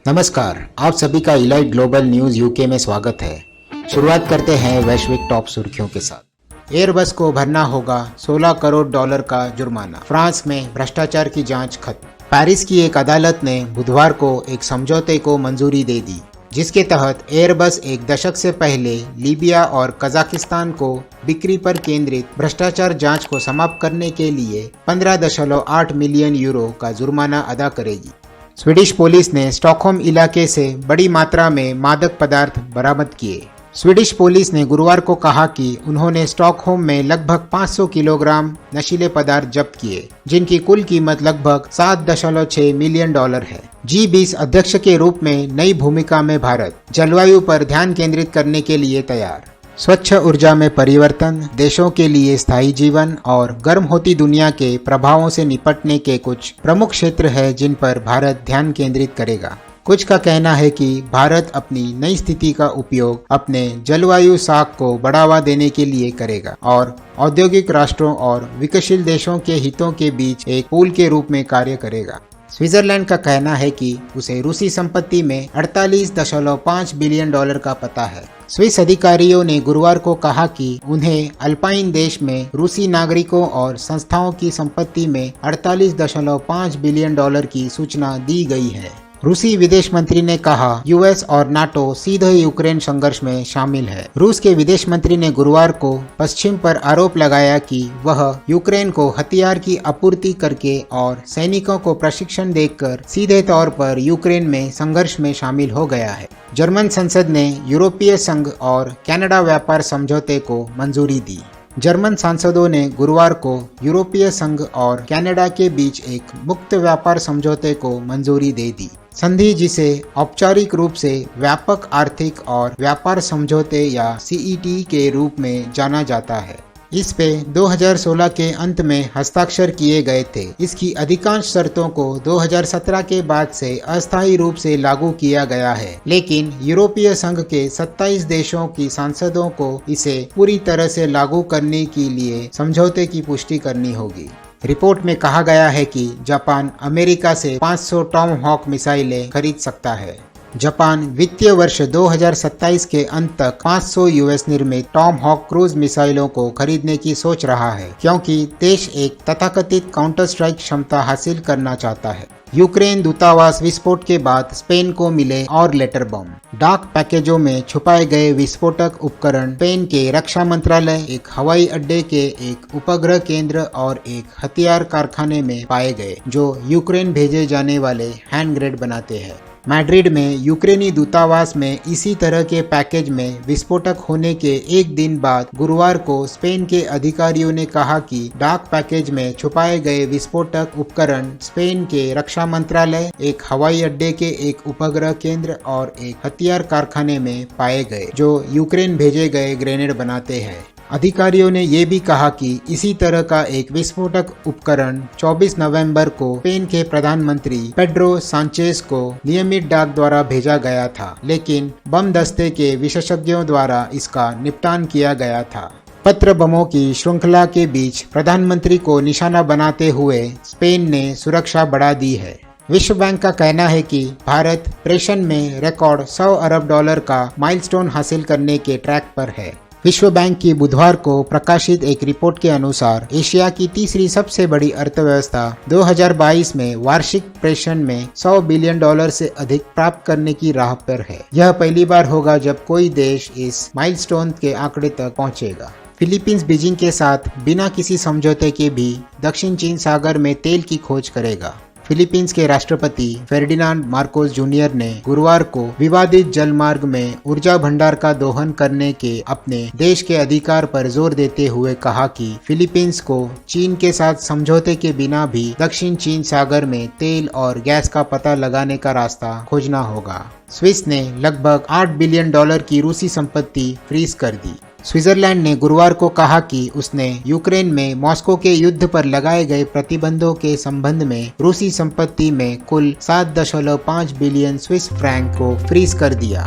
नमस्कार, आप सभी का इलाइट ग्लोबल न्यूज यूके में स्वागत है। शुरुआत करते हैं वैश्विक टॉप सुर्खियों के साथ। एयरबस को भरना होगा $16 करोड़ का जुर्माना। फ्रांस में भ्रष्टाचार की जांच खत्म। पेरिस की एक अदालत ने बुधवार को एक समझौते को मंजूरी दे दी, जिसके तहत एयरबस एक दशक से पहले लीबिया और कजाकिस्तान को बिक्री पर केंद्रित भ्रष्टाचार जांच को समाप्त करने के लिए 15.8 मिलियन यूरो का जुर्माना अदा करेगी। स्वीडिश पुलिस ने स्टॉकहोम इलाके से बड़ी मात्रा में मादक पदार्थ बरामद किए। स्वीडिश पुलिस ने गुरुवार को कहा कि उन्होंने स्टॉकहोम में लगभग 500 किलोग्राम नशीले पदार्थ जब्त किए, जिनकी कुल कीमत लगभग $7.6 मिलियन है। G20 अध्यक्ष के रूप में नई भूमिका में भारत जलवायु पर ध्यान केंद्रित करने के लिए तैयार। स्वच्छ ऊर्जा में परिवर्तन, देशों के लिए स्थायी जीवन और गर्म होती दुनिया के प्रभावों से निपटने के कुछ प्रमुख क्षेत्र हैं जिन पर भारत ध्यान केंद्रित करेगा। कुछ का कहना है कि भारत अपनी नई स्थिति का उपयोग अपने जलवायु साख को बढ़ावा देने के लिए करेगा और औद्योगिक राष्ट्रों और विकसशील देशों के हितों के बीच एक पुल के रूप में कार्य करेगा। स्विट्जरलैंड का कहना है कि उसे रूसी संपत्ति में $48.5 बिलियन का पता है। स्विस अधिकारियों ने गुरुवार को कहा कि उन्हें अल्पाइन देश में रूसी नागरिकों और संस्थाओं की संपत्ति में $48.5 बिलियन की सूचना दी गई है। रूसी विदेश मंत्री ने कहा, यूएस और नाटो सीधे यूक्रेन संघर्ष में शामिल है। रूस के विदेश मंत्री ने गुरुवार को पश्चिम पर आरोप लगाया कि वह यूक्रेन को हथियार की आपूर्ति करके और सैनिकों को प्रशिक्षण देकर सीधे तौर पर यूक्रेन में संघर्ष में शामिल हो गया है। जर्मन संसद ने यूरोपीय संघ और कनाडा व्यापार समझौते को मंजूरी दी। जर्मन सांसदों ने गुरुवार को यूरोपीय संघ और कनाडा के बीच एक मुक्त व्यापार समझौते को मंजूरी दे दी। संधि, जिसे औपचारिक रूप से व्यापक आर्थिक और व्यापार समझौते या CET के रूप में जाना जाता है, इस पे 2016 के अंत में हस्ताक्षर किए गए थे। इसकी अधिकांश शर्तों को 2017 के बाद से अस्थायी रूप से लागू किया गया है, लेकिन यूरोपीय संघ के 27 देशों की सांसदों को इसे पूरी तरह से लागू करने के लिए समझौते की पुष्टि करनी होगी। रिपोर्ट में कहा गया है कि जापान अमेरिका से 500 टॉमहॉक मिसाइलें खरीद सकता है। जापान वित्तीय वर्ष 2027 के अंत तक 500 यूएस निर्मित टॉमहॉक क्रूज मिसाइलों को खरीदने की सोच रहा है, क्योंकि देश एक तथाकथित काउंटर स्ट्राइक क्षमता हासिल करना चाहता है। यूक्रेन दूतावास विस्फोट के बाद स्पेन को मिले और लेटर बम। डाक पैकेजों में छुपाए गए विस्फोटक उपकरण स्पेन के रक्षा मंत्रालय, एक हवाई अड्डे के एक उपग्रह केंद्र और एक हथियार कारखाने में पाए गए, जो यूक्रेन भेजे जाने वाले हैंड ग्रेनेड बनाते हैं। मैड्रिड में यूक्रेनी दूतावास में इसी तरह के पैकेज में विस्फोटक होने के एक दिन बाद गुरुवार को स्पेन के अधिकारियों ने कहा कि डाक पैकेज में छुपाए गए विस्फोटक उपकरण स्पेन के रक्षा मंत्रालय, एक हवाई अड्डे के एक उपग्रह केंद्र और एक हथियार कारखाने में पाए गए, जो यूक्रेन भेजे गए ग्रेनेड बनाते हैं। अधिकारियों ने ये भी कहा कि इसी तरह का एक विस्फोटक उपकरण 24 नवंबर को स्पेन के प्रधानमंत्री पेड्रो सांचेज को नियमित डाक द्वारा भेजा गया था, लेकिन बम दस्ते के विशेषज्ञों द्वारा इसका निपटान किया गया था। पत्र बमों की श्रृंखला के बीच प्रधानमंत्री को निशाना बनाते हुए स्पेन ने सुरक्षा बढ़ा दी है। विश्व बैंक का कहना है कि भारत प्रेषण में रिकॉर्ड $100 अरब का माइलस्टोन हासिल करने के ट्रैक पर है। विश्व बैंक की बुधवार को प्रकाशित एक रिपोर्ट के अनुसार एशिया की तीसरी सबसे बड़ी अर्थव्यवस्था 2022 में वार्षिक प्रेषण में $100 बिलियन से अधिक प्राप्त करने की राह पर है। यह पहली बार होगा जब कोई देश इस माइलस्टोन के आंकड़े तक पहुंचेगा। फिलीपींस बीजिंग के साथ बिना किसी समझौते के भी दक्षिण चीन सागर में तेल की खोज करेगा। फिलीपींस के राष्ट्रपति फेर्डिनांड मार्कोस जूनियर ने गुरुवार को विवादित जलमार्ग में ऊर्जा भंडार का दोहन करने के अपने देश के अधिकार पर जोर देते हुए कहा कि फिलीपींस को चीन के साथ समझौते के बिना भी दक्षिण चीन सागर में तेल और गैस का पता लगाने का रास्ता खोजना होगा। स्विस ने लगभग $8 बिलियन की रूसी संपत्ति फ्रीज कर दी। स्विट्जरलैंड ने गुरुवार को कहा कि उसने यूक्रेन में मॉस्को के युद्ध पर लगाए गए प्रतिबंधों के संबंध में रूसी संपत्ति में कुल 7.5 बिलियन स्विस फ्रैंक को फ्रीज कर दिया।